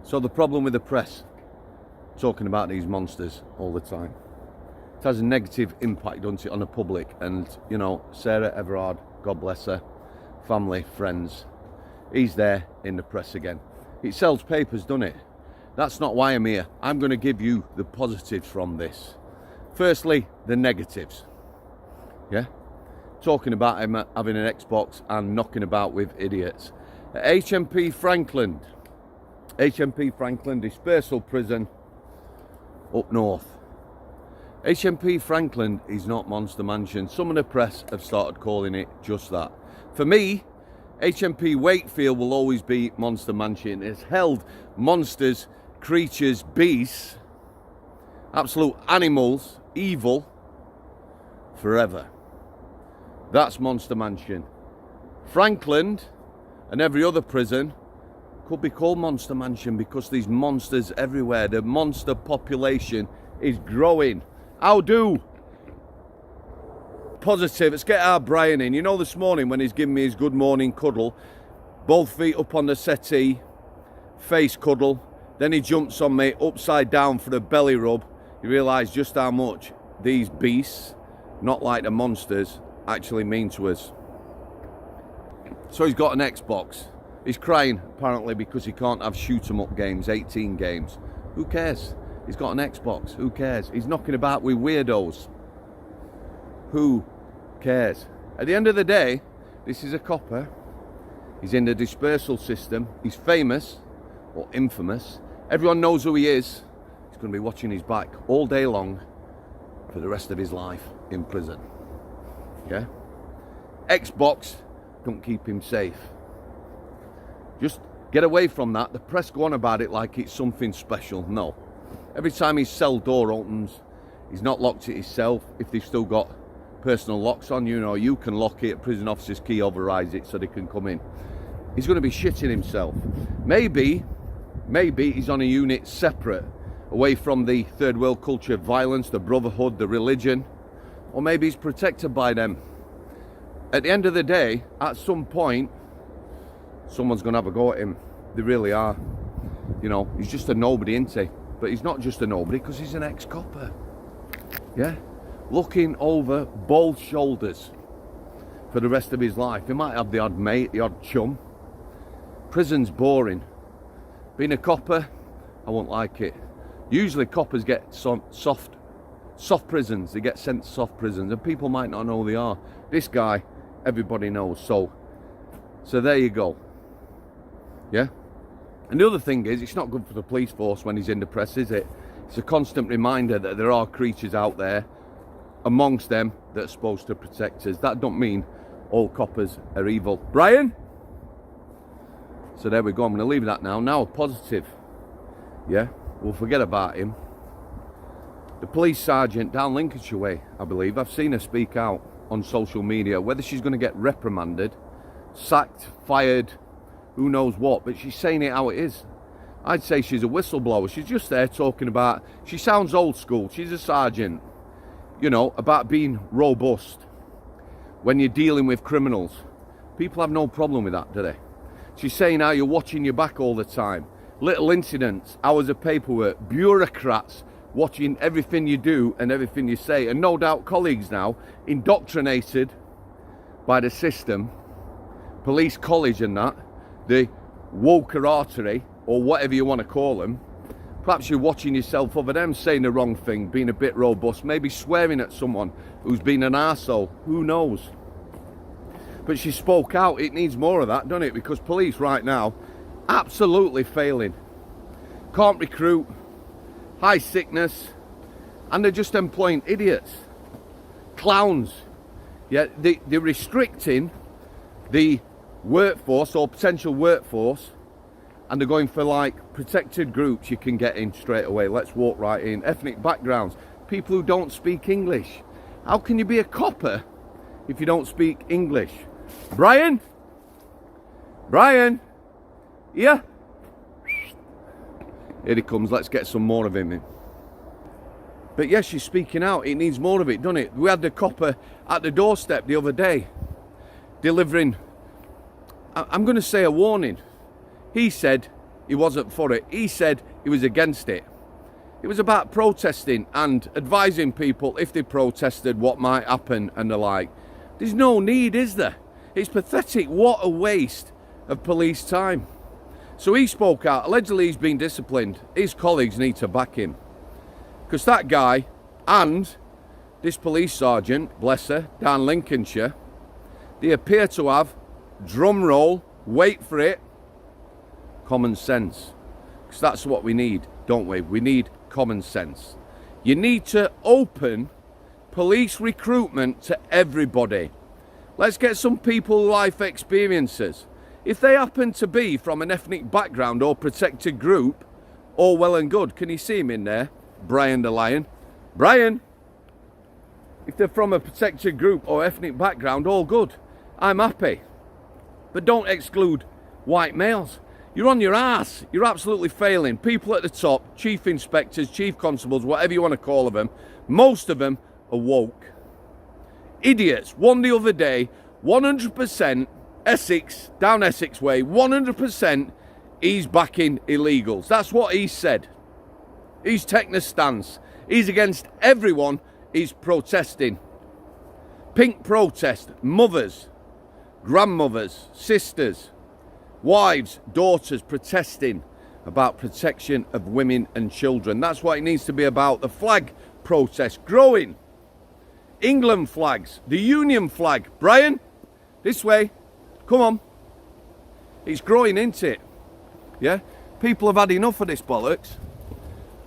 So the problem with the press, talking about these monsters all the time, it has a negative impact, doesn't it, on the public. And, you know, Sarah Everard, God bless her, family, friends, he's there in the press again. It sells papers, doesn't it? That's not why I'm here. I'm going to give you the positives from this. Firstly, the negatives. Yeah? Talking about him having an Xbox and knocking about with idiots. At HMP Frankland, dispersal prison up north. HMP Frankland is not Monster Mansion. Some of the press have started calling it just that. For me, HMP Wakefield will always be Monster Mansion. It's held monsters, creatures, beasts, absolute animals, evil, forever. That's Monster Mansion. Frankland and every other prison could be called Monster Mansion because there's monsters everywhere. The monster population is growing. How do? Positive. Let's get our Brian in. You know, this morning when he's giving me his good morning cuddle, both feet up on the settee, face cuddle, then he jumps on me upside down for a belly rub. You realise just how much these beasts, not like the monsters, actually mean to us. So he's got an Xbox. He's crying apparently because he can't have shoot 'em up games, 18 games. Who cares? He's got an Xbox. Who cares? He's knocking about with weirdos. Who cares? At the end of the day, this is a copper. He's in the dispersal system. He's famous or infamous. Everyone knows who he is. He's going to be watching his back all day long for the rest of his life in prison. Yeah? Xbox don't keep him safe. Just get away from that. The press go on about it like it's something special. No. Every time his cell door opens, he's not locked it himself. If they've still got personal locks on, you know, you can lock it. Prison officer's key overrides it so they can come in. He's going to be shitting himself. Maybe he's on a unit separate, away from the third world culture of violence, the brotherhood, the religion. Or maybe he's protected by them. At the end of the day, at some point, someone's going to have a go at him. They really are. You know, he's just a nobody, isn't he? But he's not just a nobody because he's an ex-copper. Yeah? Looking over both shoulders for the rest of his life. He might have the odd mate, the odd chum. Prison's boring. Being a copper, I won't like it. Usually coppers get some soft prisons. They get sent to soft prisons and people might not know who they are. This guy, everybody knows. So there you go. Yeah? And the other thing is, it's not good for the police force when he's in the press, is it? It's a constant reminder that there are creatures out there amongst them that are supposed to protect us. That don't mean all coppers are evil. Brian? So there we go. I'm going to leave that now. Now a positive. Yeah? We'll forget about him. The police sergeant down Lincolnshire way, I believe. I've seen her speak out on social media. Whether she's going to get reprimanded, sacked, fired, who knows what, but she's saying it how it is. I'd say she's a whistleblower. She's just there talking about, she sounds old school. She's a sergeant, you know, about being robust when you're dealing with criminals. People have no problem with that, do they? She's saying how you're watching your back all the time. Little incidents, hours of paperwork, bureaucrats watching everything you do and everything you say. And no doubt colleagues now, indoctrinated by the system, police college and that, the woker artery, or whatever you want to call them. Perhaps you're watching yourself over them saying the wrong thing, being a bit robust, maybe swearing at someone who's been an arsehole, who knows. But she spoke out. It needs more of that, doesn't it? Because police right now, absolutely failing. Can't recruit, high sickness, and they're just employing idiots, clowns. Yeah, they're restricting the workforce or potential workforce, and they're going for like protected groups you can get in straight away. Let's walk right in. Ethnic backgrounds, people who don't speak English. How can you be a copper if you don't speak English? Brian? Yeah? Here he comes. Let's get some more of him in. But yes, she's speaking out. It needs more of it, doesn't it? We had the copper at the doorstep the other day delivering, I'm going to say, a warning. He said, he wasn't for it. He said he was against it. It was about protesting and advising people if they protested what might happen and the like. There's no need, is there? It's pathetic. What a waste of police time. So he spoke out. Allegedly he's been disciplined. His colleagues need to back him. Because that guy and this police sergeant, bless her, down Lincolnshire, they appear to have, drum roll, wait for it, common sense. Because that's what we need, don't we? We need common sense. You need to open police recruitment to everybody. Let's get some people life experiences. If they happen to be from an ethnic background or protected group, all well and good. Can you see him in there? Brian the Lion. Brian! If they're from a protected group or ethnic background, all good. I'm happy. But don't exclude white males. You're on your ass. You're absolutely failing. People at the top, chief inspectors, chief constables, whatever you want to call them, most of them are woke. Idiots. One the other day, 100% Essex, down Essex way, 100% he's backing illegals. That's what he said. He's taking a stance. He's against everyone. He's protesting. Pink protest. Mothers, grandmothers, sisters, wives, daughters protesting about protection of women and children. That's what it needs to be about. The flag protest growing. England flags, the Union flag. Brian, this way. Come on. It's growing, isn't it? Yeah? People have had enough of this bollocks.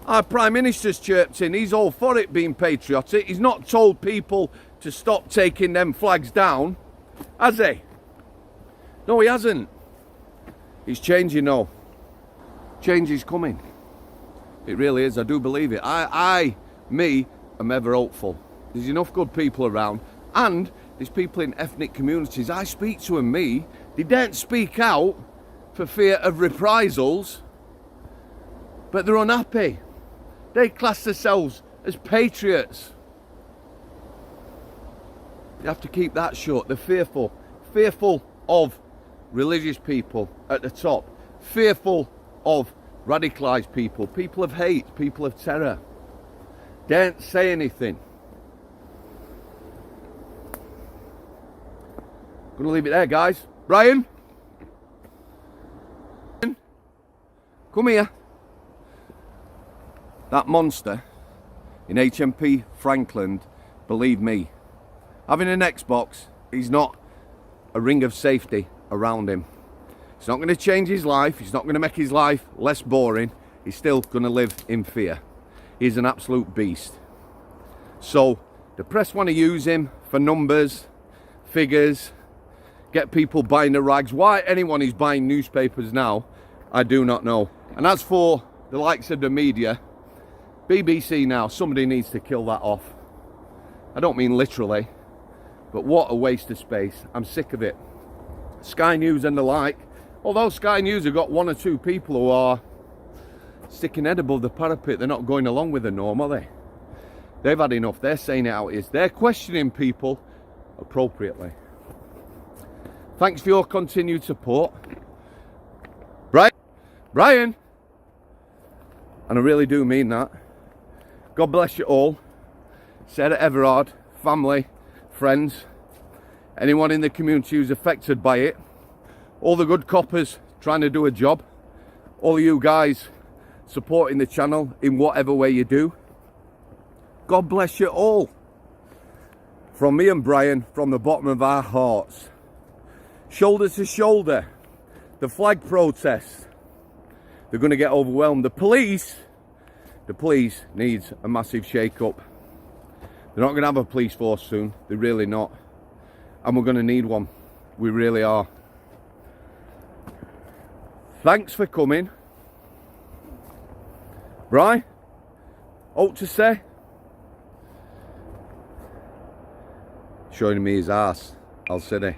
Our Prime Minister's chirped in. He's all for it being patriotic. He's not told people to stop taking them flags down, has he? No, he hasn't. It's changing now. Change is coming. It really is. I do believe it. Me, am ever hopeful. There's enough good people around. And there's people in ethnic communities. I speak to them, they don't speak out for fear of reprisals. But they're unhappy. They class themselves as patriots. You have to keep that short. They're fearful. Fearful of religious people at the top. Fearful of radicalised people. People of hate. People of terror. Don't say anything. Gonna leave it there, guys. Brian? Come here. That monster in HMP Frankland, believe me, having an Xbox, he's not a ring of safety around him. It's not going to change his life. It's not going to make his life less boring. He's still going to live in fear. He's an absolute beast. So the press want to use him for numbers, figures, get people buying the rags. Why anyone is buying newspapers now, I do not know. And as for the likes of the media, BBC now, somebody needs to kill that off. I don't mean literally, but what a waste of space. I'm sick of it. Sky News and the like, although Sky News have got one or two people who are sticking head above the parapet, they're not going along with the norm, are they? They've had enough. They're saying it out. They're questioning people appropriately. Thanks for your continued support. Brian! And I really do mean that. God bless you all. Sarah Everard, family, friends, anyone in the community who's affected by it, all the good coppers trying to do a job, all you guys supporting the channel in whatever way you do. God bless you all. From me and Brian, from the bottom of our hearts. Shoulder to shoulder. The flag protest. They're going to get overwhelmed. The police needs a massive shake-up. They're not going to have a police force soon. They're really not. And we're going to need one. We really are. Thanks for coming. Right? Ought to say. Showing me his ass. I'll say it.